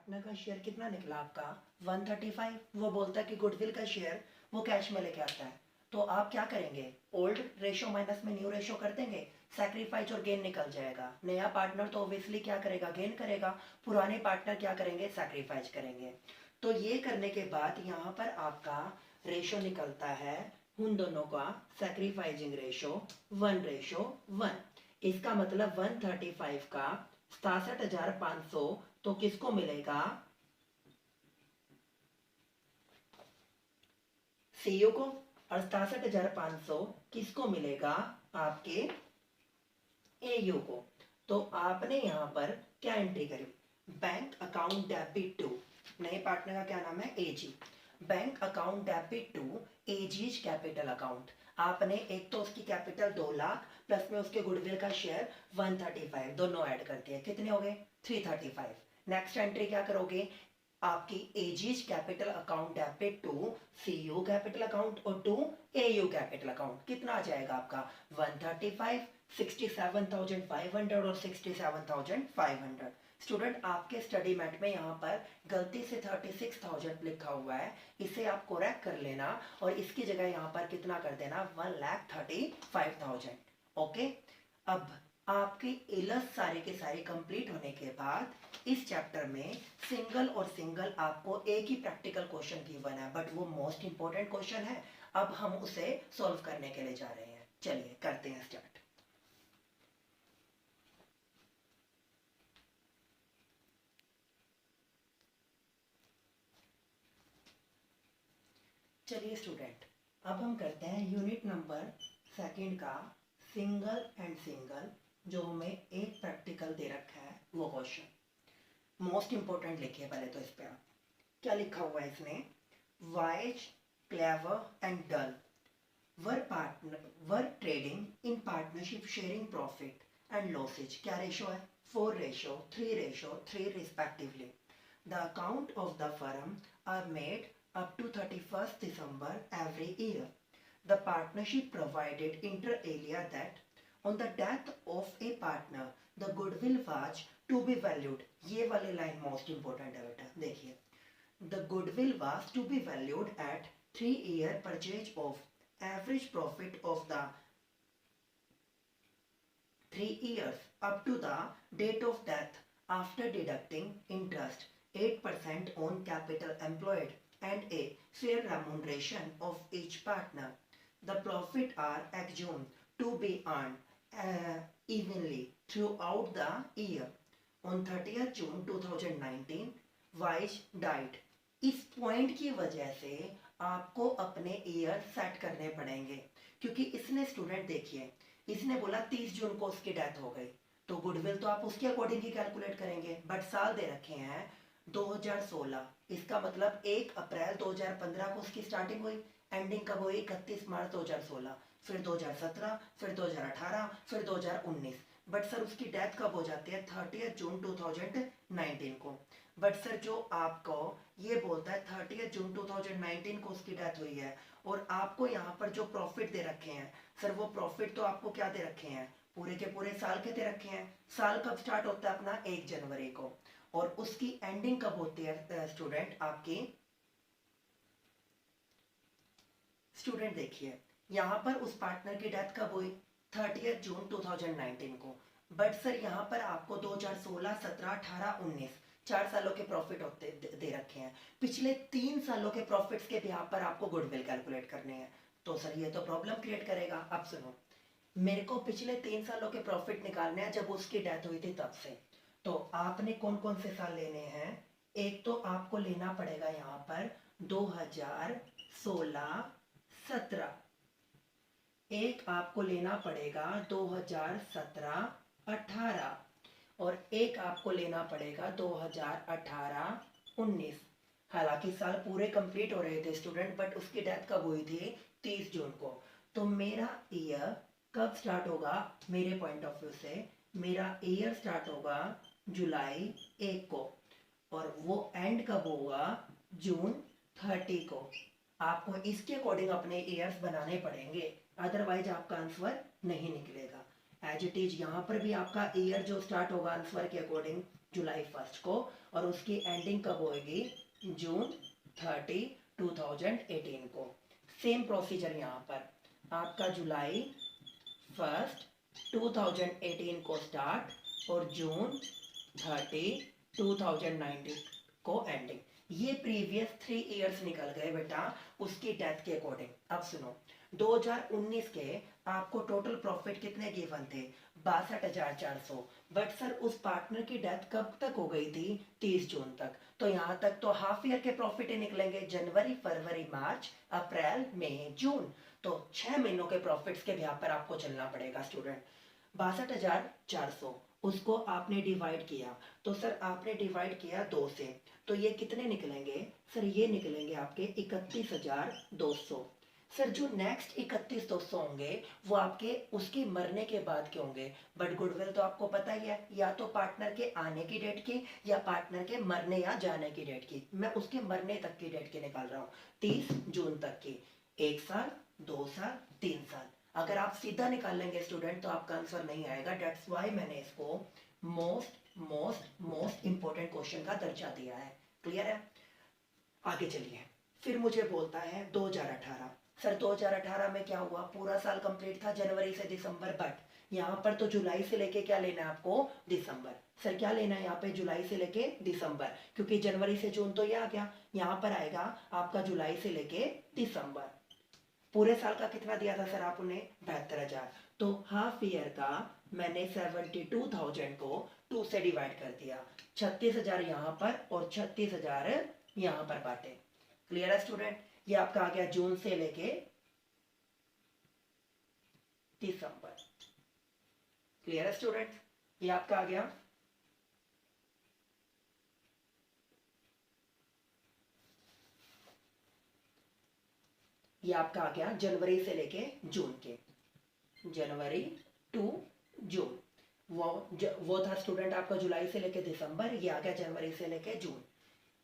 Partner का share कितना निकला आपका 135। वो बोलता है कि गुडविल का शेयर वो कैश में लेके आता है। तो आप क्या करेंगे, ओल्ड रेशो माइनस में न्यू रेशो कर देंगे, सैक्रिफाइस और गेन निकल जाएगा। नया पार्टनर तो ऑब्वियसली क्या करेगा, गेन करेगा। पुराने पार्टनर क्या करेंगे, सैक्रिफाइस करेंगे। तो ये करने के बाद यहाँ पर आपका रेशो निकलता है उन दोनों का, सैक्रिफाइसिंग रेशो 1:1। इसका मतलब 135 का 67,500 तो किसको मिलेगा, सीयू को। और 67,500 किसको मिलेगा, आपके एयू को। तो आपने यहां पर क्या एंट्री करी, बैंक अकाउंट डेबिट टू, नए पार्टनर का क्या नाम है, AG. Bank account debit to AG's capital account. आपने एक तो उसकी कैपिटल 2 लाख प्लस में उसके गुडविल का शेयर 135 दोनों ऐड कर दिए, कितने हो गए 335। नेक्स्ट एंट्री क्या करोगे, आपकी AG's capital account debit to CU capital account और टू एयू कैपिटल अकाउंट। कितना आ जाएगा आपका 135, 67,500 और 67,500। स्टूडेंट आपके स्टडी मैट में यहाँ पर गलती से 36,000 लिखा हुआ है, इसे आप करेक्ट कर लेना और इसकी जगह यहाँ पर कितना कर देना 1,35,000। ओके। अब आपके इलस सारे के सारे कंप्लीट होने के बाद इस चैप्टर में सिंगल और सिंगल आपको एक ही प्रैक्टिकल क्वेश्चन गिवन है, बट वो मोस्ट इंपॉर्टेंट क्वेश्चन है। अब हम उसे सॉल्व करने के लिए जा रहे हैं। चलिए करते हैं स्टार्ट। चलिए स्टूडेंट, अब हम करते हैं यूनिट नंबर सेकंड का सिंगल एंड सिंगल, जो हमें एक प्रैक्टिकल दे रखा है वो क्वेश्चन मोस्ट इंपॉर्टेंट लिखिए। पहले तो इस पे आप क्या लिखा हुआ है, इसने Wise Clever and Dull were trading in partnership sharing profit and losses. क्या रेशो है, 4:3 respectively. The account of the firm are made up to 31st December every year. The partnership provided inter alia that on the death of a partner the goodwill was to be valued। ये वाली line most important है बेटा, देखिए। The goodwill was to be valued at 3-year purchase of average profit of the 3 years up to the date of death after deducting interest 8% on capital employed and a fair remuneration of each partner. The profit are assumed to be earned evenly throughout the year. On 30th June 2019, Weiss died. इस point की वजह से आपको अपने year set करने पड़ेंगे, क्योंकि इसने स्टूडेंट देखिए, इसने बोला 30 जून को उसकी डेथ हो गई, तो गुडविल तो आप उसके अकॉर्डिंग ही कैलकुलेट करेंगे, बट साल दे रखे हैं 2016। इसका मतलब 1 अप्रैल 2015 को उसकी स्टार्टिंग हुई, एंडिंग कब हुई 31 मार्च 2016, फिर 2017, फिर 2018, फिर 2019। बट सर उसकी डेथ कब हो जाती है 30 जून 2019 को। बट सर जो आपको ये बोलता है 30 जून 2019 को उसकी डेथ हुई है, और आपको यहाँ पर जो प्रॉफिट दे रखे हैं सर, वो प्रॉफिट तो आपको क्या दे रखे हैं, पूरे के पूरे साल के दे रखे हैं। साल कब स्टार्ट होता है अपना 1 जनवरी को, और उसकी एंडिंग कब होती है स्टूडेंट आपकी। स्टूडेंट देखिए यहां पर उस पार्टनर की डेथ कब हुई 30 जून 2019 को, बट सर यहां पर आपको 2016, 17, 18, 19 4 सालों के प्रॉफिट होते दे रखे हैं। पिछले 3 सालों के प्रॉफिट्स के बिहाफ पर आपको गुडविल कैलकुलेट करने हैं, तो सर ये तो प्रॉब्लम क्रिएट करेगा। अब सुनो, मेरे को पिछले 3 सालों के प्रॉफिट निकालने हैं जब उसकी डेथ हुई थी तब से। तो आपने कौन कौन से साल लेने हैं, एक तो आपको लेना पड़ेगा यहाँ पर 2016, 17, एक आपको लेना पड़ेगा 2017, 18, और एक आपको लेना पड़ेगा 2018, 19। हालांकि साल पूरे कंप्लीट हो रहे थे स्टूडेंट, बट उसकी डेथ कब हुई थी 30 जून को। तो मेरा ईयर कब स्टार्ट होगा, मेरे पॉइंट ऑफ व्यू से मेरा ईयर स्टार्ट होगा जुलाई 1 को, और वो एंड कब होगा जून 30 को। आपको इसके अकॉर्डिंग अपने ईयर्स बनाने पड़ेंगे, अदरवाइज आपका आंसर नहीं निकलेगा। एज इट इज यहाँ पर भी आपका ईयर जो स्टार्ट होगा आंसर के अकॉर्डिंग जुलाई 1 को, और उसकी एंडिंग कब होएगी, जून 30, 2018 को। सेम प्रोसीजर यहाँ पर, आपका जुलाई 1, 2018 को स्टार्ट और जून 30, 2019 को एंडिंग। ये प्रीवियस 3 इयर्स निकल गए बेटा उसकी डेथ के अकॉर्डिंग। अब सुनो, 2019 के आपको टोटल प्रॉफिट कितने गिवन थे, 62,400। बट सर उस पार्टनर की डेथ कब तक हो गई थी, 30 जून तक। तो यहाँ तक तो हाफ ईयर के प्रॉफिट ही निकलेंगे, जनवरी, फरवरी, मार्च, अप्रैल, मई, जून। तो 6 महीनों के प्रॉफिट्स के यहाँ पर आपको चलना पड़ेगा स्टूडेंट। 62,400 उसको आपने डिवाइड किया, तो सर आपने डिवाइड किया 2 से, तो ये कितने निकलेंगे सर, ये निकलेंगे आपके 31,200। सर जो नेक्स्ट 31,200 होंगे वो आपके उसके मरने के बाद के होंगे। बट गुडविल तो आपको पता ही है, या तो पार्टनर के आने की डेट की या पार्टनर के मरने या जाने की डेट की। मैं उसके मरने तक की डेट की निकाल रहा हूँ, 30 जून तक की। 1 साल, 2 साल, 3 साल। अगर आप सीधा निकालेंगे स्टूडेंट तो आपका आंसर नहीं आएगा। डेट्स वाई मैंने इसको most most most important question का दर्जा दिया है। क्लियर है? आगे चलिए। फिर मुझे बोलता है 2018। सर 2018 में क्या हुआ, पूरा साल कंप्लीट था जनवरी से दिसंबर, बट यहाँ पर तो जुलाई से लेके क्या लेना है आपको, दिसंबर। सर क्या लेना है यहाँ पे, जुलाई से लेके दिसंबर, क्योंकि जनवरी से जून तो ये आ गया, यहाँ पर आएगा आपका जुलाई से लेके दिसंबर। पूरे साल का कितना दिया था सर आपने, 72,000। तो हाफ ईयर का मैंने 72,000 को 2 से डिवाइड कर दिया, 36,000 यहाँ पर और 36,000 यहाँ पर बांटे। क्लियर है स्टूडेंट? ये आपका आ गया जून से लेके दिसंबर। क्लियर है स्टूडेंट? ये आपका आ गया ये आपका आ गया जनवरी से लेके जून के, जनवरी टू जून। वो था स्टूडेंट आपका जुलाई से लेके दिसंबर, ये आ गया जनवरी से लेके जून।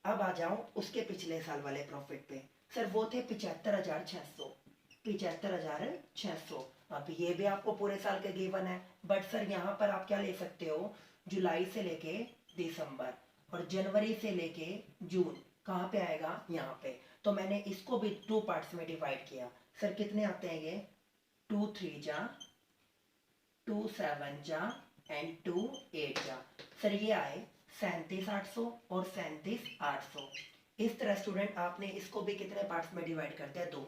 अब आ जाओ उसके पिछले साल वाले प्रॉफिट पे। सर वो थे 75,600, 75,600। अब ये भी आपको पूरे साल के गिवन है, बट सर यहाँ पर आप क्या ले सकते हो, जुलाई से लेके दिसंबर और जनवरी से लेके जून। कहाँ पे आएगा, यहाँ पे। तो मैंने इसको भी 2 पार्ट्स में डिवाइड किया। सर कितने आते हैं ये, 2 3 जा, 2 7 जा एंड 2 8 जा। सर ये आए 37,800 और 37,800। इस तरह स्टूडेंट आपने इसको भी कितने पार्ट्स में डिवाइड करते हैं, 2।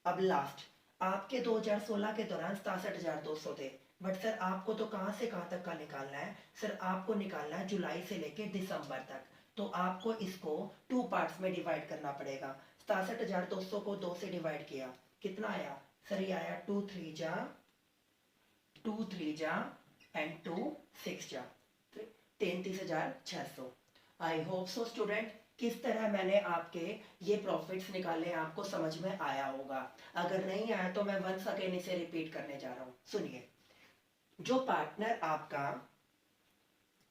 अब लास्ट आपके 2016 के दौरान 67,200 थे, बट सर आपको तो कहां से कहां तक का निकालना है, सर आपको निकालना है जुलाई से लेके दिसंबर तक। तो आपको इसको 2 पार्ट्स में डिवाइड करना पड़ेगा। 67,200 को 2 से डिवाइड किया, कितना आया सर, ये आया 2 3 जा, 2 3 जा एंड 2 6 जा, 33,600। आई होप सो स्टूडेंट किस तरह मैंने आपके ये प्रॉफिट्स निकाले आपको समझ में आया होगा। अगर नहीं आया तो मैं वंस अगेन इसे रिपीट करने जा रहा हूं। सुनिए, जो पार्टनर आपका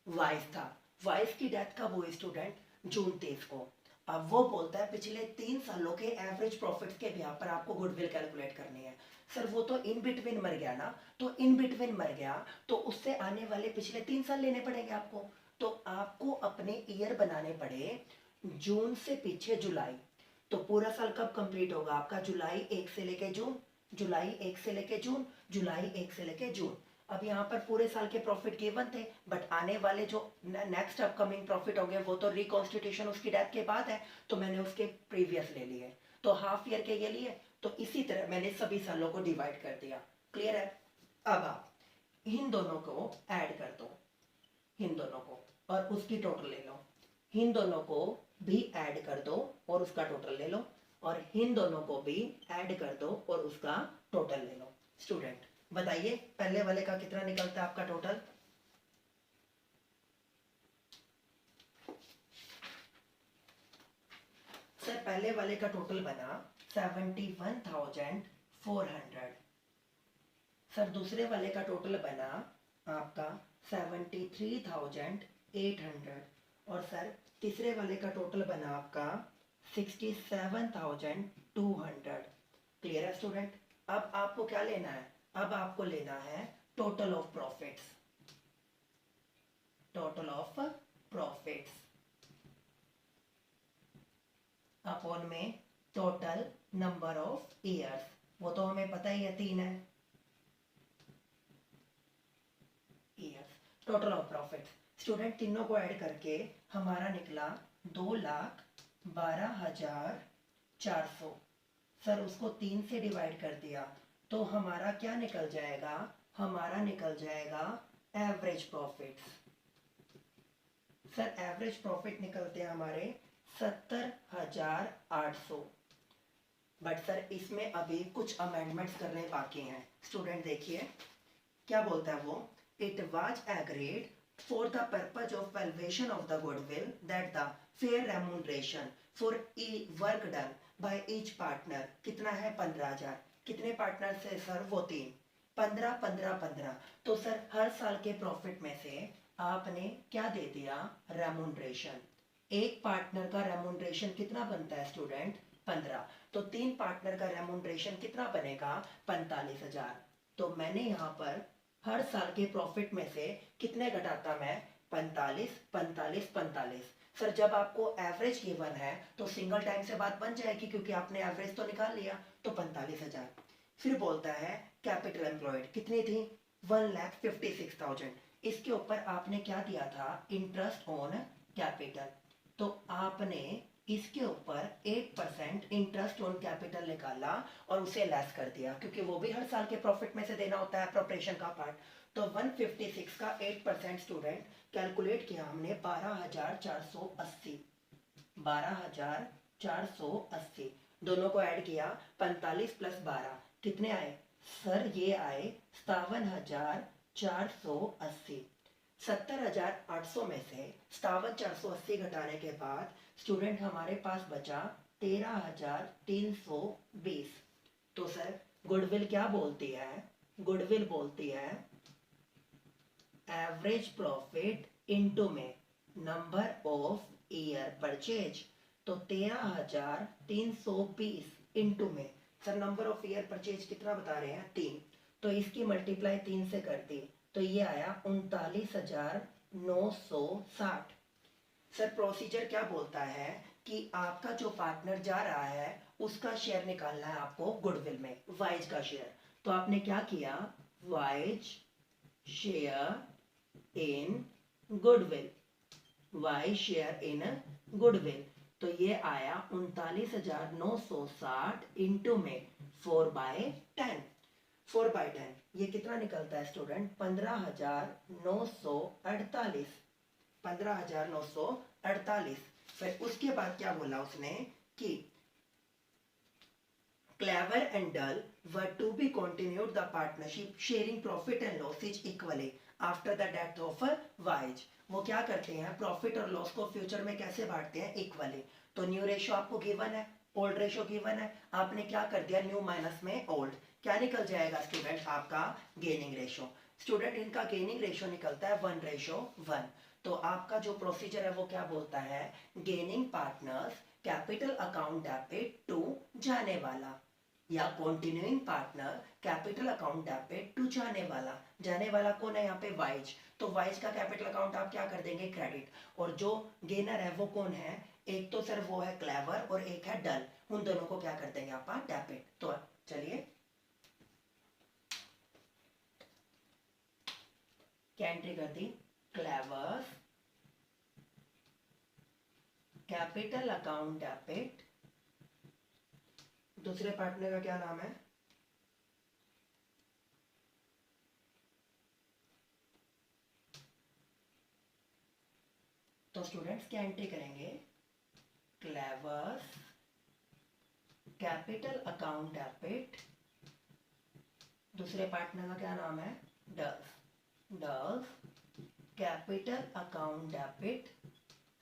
वाइस था, वाइस की डेथ कब हुई स्टूडेंट, जून 23 को। अब वो बोलता है पिछले 3 सालों के एवरेज प्रॉफिट्स के ब्याह पर आपको गुडविल कैलकुलेट करनी है। सर वो तो इन बिटवीन मर गया ना, तो इन बिटवीन मर गया तो उससे आने वाले पिछले 3 साल लेने पड़ेंगे आपको। तो आपको अपने ईयर बनाने पड़े जून से पीछे जुलाई। तो पूरा साल कब कंप्लीट होगा आपका, जुलाई 1 से लेके जून, जुलाई 1 से लेके जून, जुलाई 1 से लेके जून। अब यहाँ पर पूरे साल के प्रॉफिट गिवन थे, बट आने वाले जो नेक्स्ट अपकमिंग प्रॉफिट होंगे वो तो रिकॉन्स्टिट्यूशन उसकी डेथ के बाद है, तो मैंने उसके प्रीवियस ले लिए। तो हाफ ईयर के ये लिए, तो इसी तरह मैंने सभी सालों को डिवाइड कर दिया। क्लियर है? अब आप इन दोनों को ऐड कर दो, इन दोनों को, और उसकी टोटल ले लो। इन दोनों को भी ऐड कर दो और उसका टोटल ले लो, और इन दोनों को भी ऐड कर दो और उसका टोटल ले लो। स्टूडेंट बताइए पहले वाले का कितना निकलता है आपका टोटल, सर पहले वाले का टोटल बना 71,400। सर दूसरे वाले का टोटल बना आपका 73,800, और सर तीसरे वाले का टोटल बना आपका 67,200। क्लियर है स्टूडेंट? अब आपको क्या लेना है, अब आपको लेना है total of profits, total of profits upon में टोटल नंबर ऑफ ईयर्स, वो तो हमें पता ही है 3 है years. Total of profits student तीनों को ऐड करके हमारा निकला 2,12,400। सर उसको 3 से डिवाइड कर दिया तो हमारा क्या निकल जाएगा, हमारा निकल जाएगा average profits. Sir average profit निकलते हैं हमारे 70,800। बट सर इसमें अभी कुछ अमेंडमेंट्स करने बाकी हैं। स्टूडेंट देखिए क्या बोलता है वो, it was agreed for the purpose of valuation of the goodwill that the fair remuneration for work done by each partner कितना है 15,000। कितने पार्टनर से सर, वो 3, 15 15 15। तो सर हर साल के प्रॉफिट में से आपने क्या दे दिया, रेम्यूनरेशन। एक पार्टनर का रेम्यूनरेशन कितना बनता है स्टूडेंट, 15। तो 3 पार्टनर का रेम्यूनरेशन कितना बनेगा, 45,000। तो मैंने यहाँ पर हर साल के प्रॉफिट में से कितने घटाता मैं, 45 45 45। सर जब आपको एवरेज गिवन है तो सिंगल टाइम से बात बन जाएगी क्योंकि आपने एवरेज तो निकाल लिया, तो 45,000। फिर बोलता है कैपिटल एम्प्लॉयड कितनी थी, 1,56,000। इसके ऊपर आपने क्या दिया था, इंटरेस्ट ऑन कैपिटल। तो आपने इसके ऊपर 8% इंटरेस्ट ऑन कैपिटल निकाला और उसे लेस कर दिया क्योंकि वो भी हर साल के प्रॉफिट में से देना होता है, अप्रोप्रिएशन का पार्ट। तो 156 का 8% स्टूडेंट कैलकुलेट किया हमने 12,480। 12,480 दोनों को ऐड किया, 45 प्लस 12 कितने आए सर, ये आए 57,480। 70,800 में से 57,480 घटाने के बाद स्टूडेंट हमारे पास बचा 13,320। तो सर गुडविल क्या बोलती है, गुडविल बोलती है एवरेज प्रॉफिट इनटू में नंबर ऑफ ईयर परचेज। तो 13,320 इनटू में sir number of year purchase कितना बता रहे हैं, 3। तो इसकी मल्टीप्लाई 3 से कर दी तो ये आया 39,960। सर प्रोसीजर क्या बोलता है कि आपका जो पार्टनर जा रहा है उसका शेयर निकालना है आपको गुडविल में, वाइज का शेयर। तो आपने क्या किया, wise share in goodwill, wise share in goodwill. तो ये आया 39,960 इंटू में 4/10। 4/10 ये कितना निकलता है स्टूडेंट, 15,948। 15,948। फिर उसके बाद क्या बोला उसने कि Clever and Dull were to be continued the partnership sharing profit and losses equally after the death of Wise. वो क्या करते हैं, प्रॉफिट और लॉस को फ्यूचर में कैसे बांटते हैं, इक्वली। तो न्यू रेशियो आपको गिवन है, ओल्ड रेशियो गिवन है, आपने क्या कर दिया, न्यू माइनस में ओल्ड, क्या निकल जाएगा स्टूडेंट आपका गेनिंग रेशियो। स्टूडेंट इनका गेनिंग रेशियो निकलता है 1:1। तो आपका जो प्रोसीजर है वो क्या बोलता है, gaining partners capital account debit to जाने वाला, या continuing partner capital account debit to जाने वाला। जाने वाला कौन है यहाँ पे, वाइज। तो वाइज का कैपिटल अकाउंट आप क्या कर देंगे, क्रेडिट। और जो गेनर है वो कौन है, एक तो सर वो है क्लेवर और एक है डल, उन दोनों को क्या कर देंगे आप, डेबिट। तो चलिए क्या एंट्री कर दी, क्लेवर कैपिटल अकाउंट डेबिट, दूसरे पार्टनर का क्या नाम है, तो स्टूडेंट्स क्या एंट्री करेंगे, क्लेवर कैपिटल अकाउंट डेबिट, दूसरे पार्टनर का क्या नाम है, Dull's. Dull's capital account debit,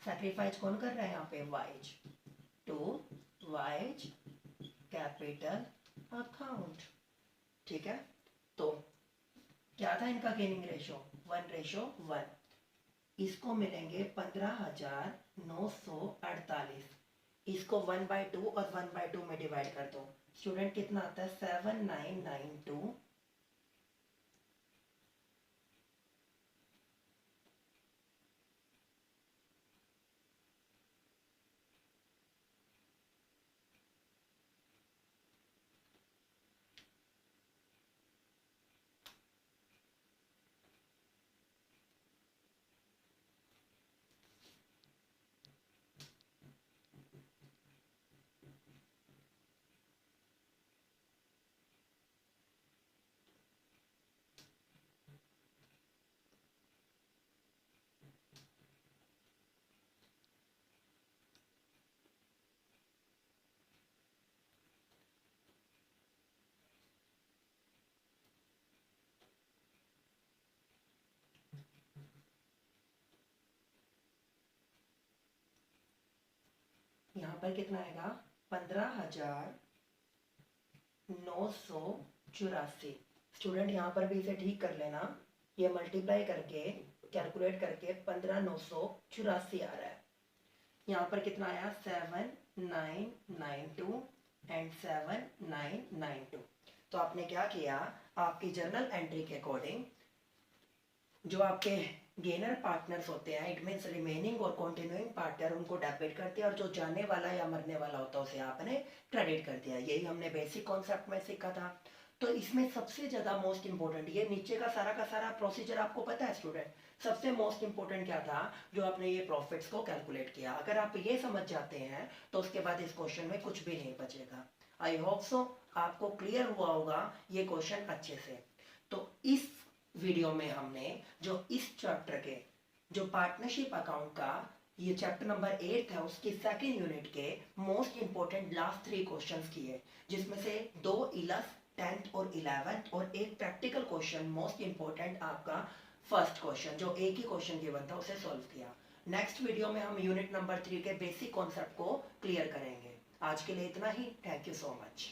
sacrifice कौन कर रहा है यहाँ पे, Wise, to Wise capital account. ठीक है, तो क्या था इनका गेनिंग रेशियो, 1:1। इसको मिलेंगे 15,948। इसको 1/2 और 1/2 में डिवाइड कर दो, स्टूडेंट कितना आता है, 7992। यहाँ पर कितना आएगा 15,984। स्टूडेंट यहाँ पर भी इसे ठीक कर लेना, ये मल्टीप्लाई करके कैलकुलेट करके 15,984 आ रहा है। यहाँ पर कितना आया 7992 एंड 7992। तो आपने क्या किया, आपकी जर्नल एंट्री के अकॉर्डिंग जो आपके गेनर पार्टनर्स होते हैं, इट मीन्स रिमेनिंग और कंटिन्यूइंग पार्टनर, उनको डेबिट कर दिया और जो जाने वाला या मरने वाला होता है उसे आपने क्रेडिट कर दिया। यही हमने बेसिक कॉन्सेप्ट में सीखा था। तो इसमें सबसे ज्यादा मोस्ट इंपॉर्टेंट, ये नीचे का सारा प्रोसीजर आपको पता है स्टूडेंट, सबसे मोस्ट इंपॉर्टेंट क्या था, जो आपने ये प्रॉफिट्स को कैलकुलेट किया। अगर आप ये समझ जाते हैं तो उसके बाद इस क्वेश्चन में कुछ भी नहीं बचेगा। आई होप सो आपको क्लियर हुआ होगा ये क्वेश्चन अच्छे से। तो इस वीडियो में हमने जो इस चैप्टर के जो पार्टनरशिप अकाउंट का ये चैप्टर नंबर 8 है उसकी सेकेंड यूनिट के मोस्ट इंपोर्टेंट लास्ट 3 क्वेश्चंस किए, जिसमें से 2 इलस 10th और 11th और एक प्रैक्टिकल क्वेश्चन मोस्ट इंपोर्टेंट आपका फर्स्ट क्वेश्चन जो एक ही क्वेश्चन गिवन था उसे सॉल्व किया। नेक्स्ट वीडियो में हम यूनिट नंबर 3 के बेसिक कॉन्सेप्ट को क्लियर करेंगे। आज के लिए इतना ही। Thank you so much.